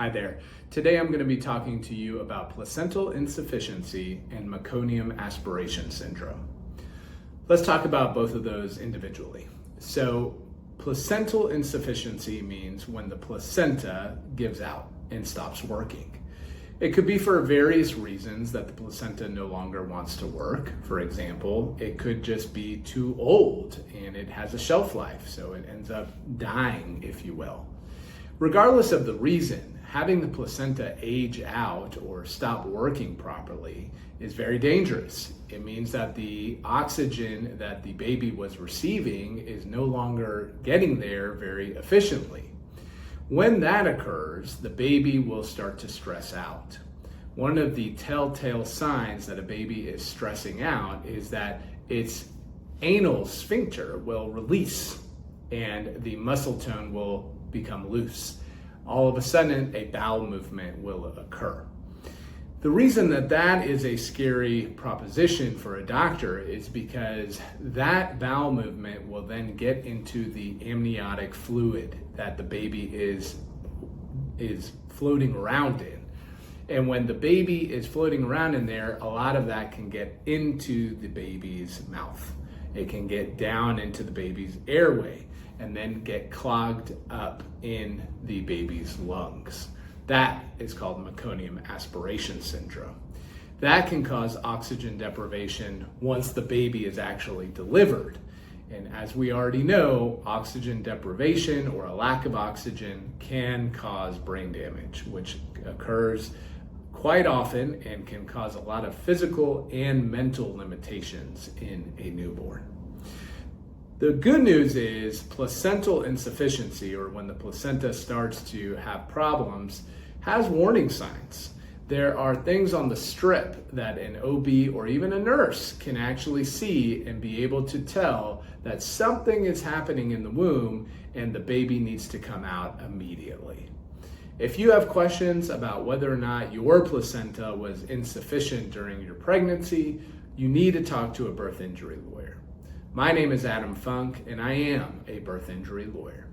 Hi there. Today I'm going to be talking to you about placental insufficiency and Meconium Aspiration Syndrome. Let's talk about both of those individually. So, placental insufficiency means when the placenta gives out and stops working. It could be for various reasons that the placenta no longer wants to work. For example, it could just be too old and it has a shelf life, so it ends up dying, if you will. Regardless of the reason, having the placenta age out or stop working properly is very dangerous. It means that the oxygen that the baby was receiving is no longer getting there very efficiently. When that occurs, the baby will start to stress out. One of the telltale signs that a baby is stressing out is that its anal sphincter will release and the muscle tone will become loose. All of a sudden, a bowel movement will occur. The reason that that is a scary proposition for a doctor is because that bowel movement will then get into the amniotic fluid that the baby is floating around in. And when the baby is floating around in there, a lot of that can get into the baby's mouth. It can get down into the baby's airway and then get clogged up in the baby's lungs. That is called Meconium Aspiration Syndrome. That can cause oxygen deprivation once the baby is actually delivered. And as we already know, oxygen deprivation or a lack of oxygen can cause brain damage, which occurs quite often and can cause a lot of physical and mental limitations in a newborn. The good news is placental insufficiency, or when the placenta starts to have problems, has warning signs. There are things on the strip that an OB or even a nurse can actually see and be able to tell that something is happening in the womb and the baby needs to come out immediately. If you have questions about whether or not your placenta was insufficient during your pregnancy, you need to talk to a birth injury lawyer. My name is Adam Funk, and I am a birth injury lawyer.